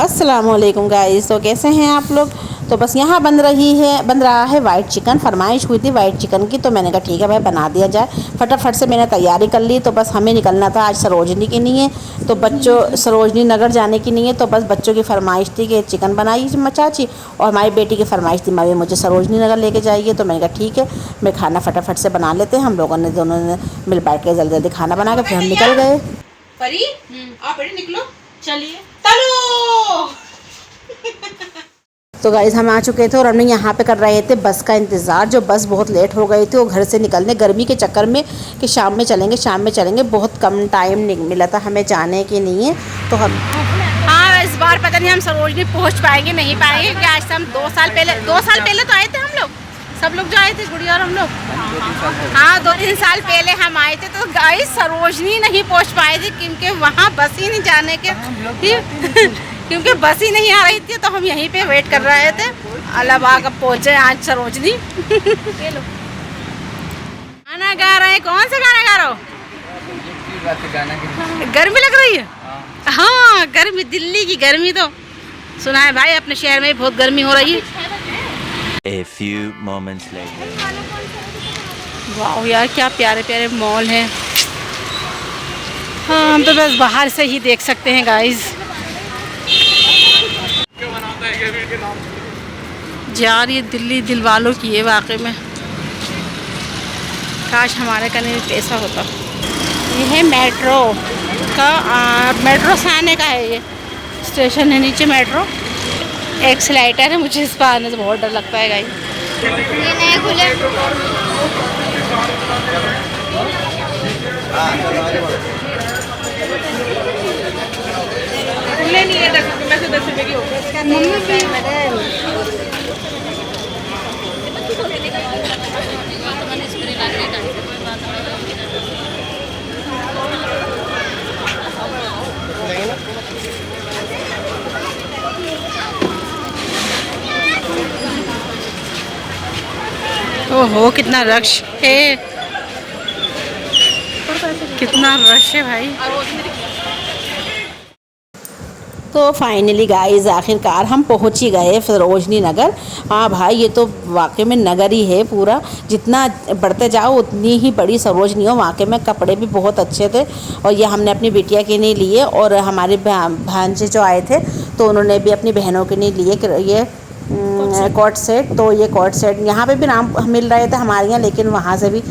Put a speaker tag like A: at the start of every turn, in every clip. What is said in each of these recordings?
A: अस्सलामुअलैकुम गाइस। तो कैसे हैं आप लोग। तो बस यहाँ बन रहा है वाइट चिकन। फरमाइश हुई थी वाइट चिकन की, तो मैंने कहा ठीक है भाई बना दिया जाए। फटाफट से मैंने तैयारी कर ली। तो बस हमें निकलना था आज सरोजनी की नहीं है, तो बच्चों सरोजनी नगर जाने की नहीं है, तो बस बच्चों की फरमाइश थी कि चिकन बनाई चाची, और हमारी बेटी की फरमाइश थी मम्मी मुझे सरोजनी नगर लेके जाइए। तो मैंने कहा ठीक है, मैं खाना फटाफट से बना लेते हैं। हम लोगों ने दोनों ने मिल बैठ के जल्दी जल्दी खाना बना के फिर हम निकल गए।
B: परी आप बेटे निकलो,
C: चलिए
B: चलो।
A: तो गाइस हम आ चुके थे और हमने यहाँ पे कर रहे थे बस का इंतज़ार। जो बस बहुत लेट हो गई थी वो घर से निकलने गर्मी के चक्कर में कि शाम में चलेंगे, बहुत कम टाइम मिला था हमें जाने के लिए। तो हम
C: इस बार पता नहीं हम सरोजनी पहुँच पाएंगे नहीं पाएंगे, क्योंकि आज से हम 2 साल पहले तो आए थे हम लोग, सब लोग जो आए थे गुड़िया और हम लोग। हाँ 2-3 साल पहले हम आए थे, तो गाइस सरोजनी नहीं पहुँच पाए थे क्योंकि वहाँ बस ही नहीं जाने के क्योंकि बस ही नहीं आ रही थी। तो हम यहीं पे वेट कर रहे थे। अल्लाह कब पहुँचे आज सरोजनी। गाना गा रहे हैं, कौन सा गाना गा रहे हो? गर्मी लग रही है। हाँ गर्मी, दिल्ली की गर्मी तो सुना है भाई, अपने शहर में बहुत गर्मी हो रही है।
D: A few moments later.
C: वाह यार क्या प्यारे प्यारे मॉल हैं। हाँ हम तो बस बाहर से ही देख सकते हैं गाइस। यार ये दिल्ली दिल वालों की है वाकई में, काश हमारे कहीं भी पैसा होता। ये है मेट्रो का, मेट्रो से आने का है ये स्टेशन है, नीचे मेट्रो एक स्लाइडर है। मुझे इस पर आने से बहुत डर लगता है गाइस। ये नए खुले
B: खुले नहीं है 10 रुपये से 10 रुपये की होगी।
C: ओहो कितना रश है, कितना रश है भाई।
A: तो फाइनली गाइस आखिरकार हम पहुंच ही गए सरोजनी नगर। हाँ भाई ये तो वाकई में नगर ही है पूरा, जितना बढ़ते जाओ उतनी ही बड़ी सरोजनी हो। वाकई में कपड़े भी बहुत अच्छे थे, और ये हमने अपनी बिटिया के लिए लिए, और हमारे भांजे जो आए थे तो उन्होंने भी अपनी बहनों के लिए लिए ये कोट सेट। तो ये कोट सेट यहाँ पे भी नाम मिल रहे थे हमारे यहाँ, लेकिन वहाँ से भी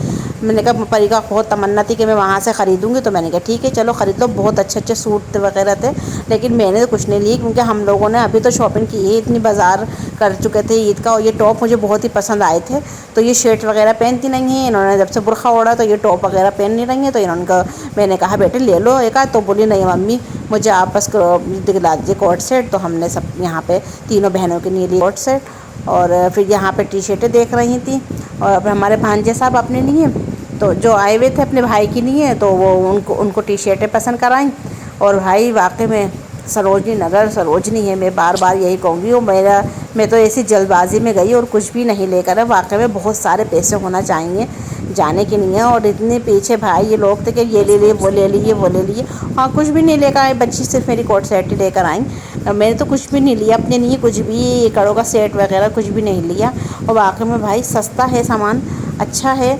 A: मैंने कहा परी का बहुत तमन्ना थी कि मैं वहाँ से ख़रीदूँगी, तो मैंने कहा ठीक है चलो ख़रीद लो। बहुत अच्छे अच्छे सूट वगैरह थे, लेकिन मैंने तो कुछ नहीं लिए क्योंकि हम लोगों ने अभी तो शॉपिंग की है, इतनी बाज़ार कर चुके थे ईद का। और ये टॉप मुझे बहुत ही पसंद आए थे। तो ये शर्ट वगैरह पहनती नहीं है, इन्होंने जब से बुरखा ओढ़ा तो ये टॉप वगैरह पहन नहीं रही है। तो इन्होंने कहा, मैंने कहा बेटे ले लो एक आध, तो बोली नहीं मम्मी मुझे आप बस दिखला दीजिए कोट सेट। तो हमने सब यहाँ पर तीनों बहनों के लिए लिए कोट सेट, और फिर यहाँ पर टी शर्टें देख रही थी। और अब हमारे भांजे साहब अपने लिए, तो जो आए हुए थे अपने भाई के लिए, तो वो उनको टी शर्टें पसंद कराई। और भाई वाकई में सरोजनी नगर सरोजनी है, मैं बार बार यही कहूँगी। वो मैं तो ऐसी जल्दबाजी में गई और कुछ भी नहीं लेकर। वाकई में बहुत सारे पैसे होना चाहिए जाने के लिए, और इतने पीछे भाई ये लोग थे कि ये ले लिए वो ले लिए वो ले लिए। हाँ कुछ भी नहीं लेकर आए, बच्ची सिर्फ मेरी कोट सेट ही लेकर आई। मैंने तो कुछ भी नहीं लिया अपने लिए, कुछ भी कड़ों का सेट वगैरह कुछ भी नहीं लिया। और वाकई में भाई सस्ता है सामान, अच्छा है।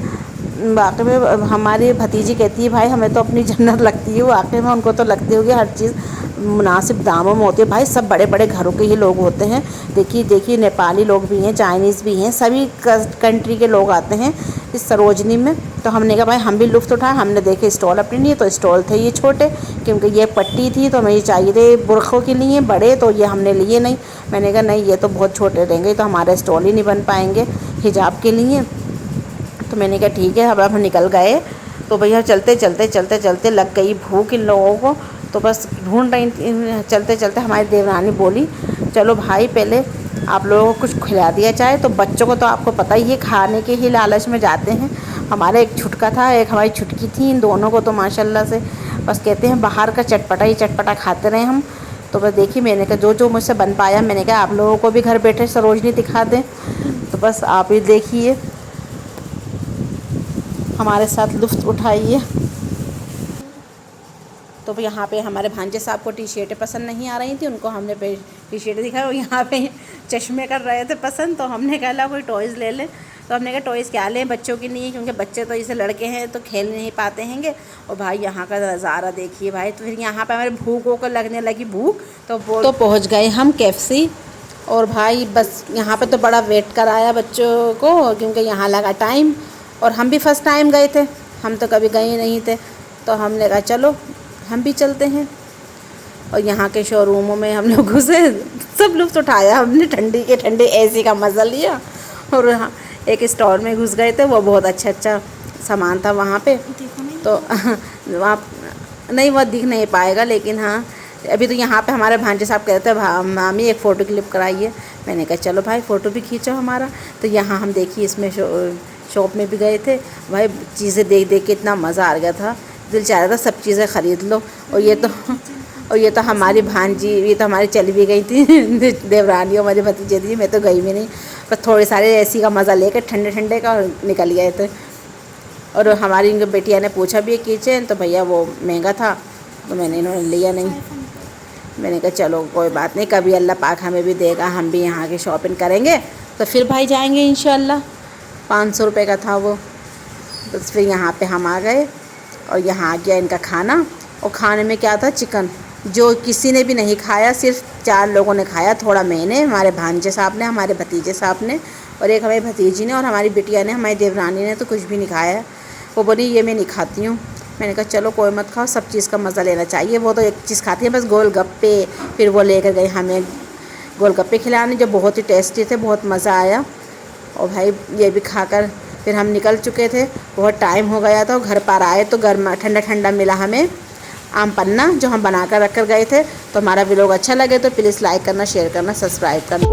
A: वाकई में हमारी भतीजी कहती है भाई हमें तो अपनी जन्नत लगती है। वाकई में उनको तो लगती होगी हर चीज़ मुनासिब दामों में होती है। भाई सब बड़े बड़े घरों के ही लोग होते हैं। देखिए नेपाली लोग भी हैं, चाइनीज़ भी हैं, सभी कंट्री के लोग आते हैं इस सरोजनी में। तो हमने कहा भाई हम भी लुत्फ़ उठाएं। हमने देखे स्टॉल अपने लिए, तो स्टॉल थे ये छोटे, क्योंकि ये पट्टी थी तो हमें ये चाहिए थे बुरखों के लिए बड़े, तो ये हमने लिए नहीं। मैंने कहा नहीं ये तो बहुत छोटे रहेंगे, तो हमारे स्टॉल ही नहीं बन पाएंगे हिजाब के लिए। तो मैंने कहा ठीक है, अब हम निकल गए। तो भैया चलते लग गई भूख इन लोगों को। तो बस ढूंढ रही, चलते चलते हमारी देवरानी बोली चलो भाई पहले आप लोगों को कुछ खिला दिया जाए। तो बच्चों को तो आपको पता ही है खाने के ही लालच में जाते हैं। हमारा एक छुटका था, एक हमारी छुटकी थी, इन दोनों को तो माशाल्लाह से बस कहते हैं बाहर का चटपटा ही चटपटा खाते रहे हम। तो बस देखिए मैंने कहा जो मुझसे बन पाया, मैंने कहा आप लोगों को भी घर बैठे सरोजनी दिखा दें। तो बस आप ही देखिए, हमारे साथ लुत्फ़ उठाइए। तो यहाँ पे हमारे भांजे साहब को टी शर्टें पसंद नहीं आ रही थी, उनको हमने टी शर्ट दिखाई और यहाँ पे चश्मे कर रहे थे पसंद, तो हमने कहा कोई टॉयज़ ले लें। तो हमने कहा टॉयज़ क्या लें, बच्चों की नहीं, क्योंकि बच्चे तो इसे लड़के हैं तो खेल नहीं पाते हैंगे। और भाई यहाँ का नज़ारा देखिए भाई। तो फिर यहाँ पे हमारे भूखों को लगने लगी भूख, तो पहुँच गए हम KFC। और भाई बस यहाँ पे तो बड़ा वेट कराया बच्चों को, क्योंकि यहाँ लगा टाइम, और हम भी फर्स्ट टाइम गए थे, हम तो कभी गए नहीं थे। तो हमने कहा चलो हम भी चलते हैं। और यहाँ के शोरूमों में हम लोग घुसे, सब लुत्फ़ उठाया हमने, ठंडी के ठंडे AC का मज़ा लिया। और एक स्टोर में घुस गए थे, वो बहुत अच्छा सामान था वहाँ पे। तो वहाँ नहीं, वो दिख नहीं पाएगा, लेकिन हाँ अभी तो यहाँ पे हमारे भांजे साहब कहते हैं मामी एक फ़ोटो क्लिप कराइए। मैंने कहा चलो भाई फ़ोटो भी खींचो हमारा। तो यहाँ हम देखिए इसमें शॉप में भी गए थे भाई, चीज़ें देख देख के इतना मज़ा आ गया था, दिल चाह रहा था सब चीज़ें ख़रीद लो। और ये तो हमारी भांजी, ये तो हमारी चली भी गई थी देवरानी और मेरे भतीजे थी, मैं तो गई भी नहीं, बस थोड़े सारे AC का मज़ा लेकर ठंडे ठंडे का और निकल गए थे। और हमारी इनकी बेटिया ने पूछा भी किचन, तो भैया वो महंगा था तो इन्होंने लिया नहीं। मैंने कहा चलो कोई बात नहीं, कभी अल्लाह पाक हमें भी देगा, हम भी यहाँ की शॉपिंग करेंगे तो फिर भाई जाएंगे इंशाल्लाह। 500 रुपये का था वो। बस फिर यहाँ पे हम आ गए और यहाँ आ गया इनका खाना। और खाने में क्या था, चिकन, जो किसी ने भी नहीं खाया, सिर्फ 4 लोगों ने खाया। थोड़ा मैंने, हमारे भांजे साहब ने, हमारे भतीजे साहब ने, और एक हमारी भतीजी ने, और हमारी बिटिया ने, हमारी देवरानी ने तो कुछ भी नहीं खाया। वो बोली ये मैं नहीं खाती हूँ। मैंने कहा चलो कोई मत खाओ, सब चीज़ का मज़ा लेना चाहिए। वो तो एक चीज़ खाती है बस, गोलगप्पे। फिर वो लेकर गए हमें गोलगप्पे खिलाने, जो बहुत ही टेस्टी थे, बहुत मज़ा आया। और भाई ये भी खाकर फिर हम निकल चुके थे, बहुत टाइम हो गया था। घर पर आए तो गर्मा ठंडा ठंडा मिला हमें आम पन्ना, जो हम बना कर रख कर गए थे। तो हमारा व्लॉग अच्छा लगे तो प्लीज़ लाइक करना, शेयर करना, सब्सक्राइब करना।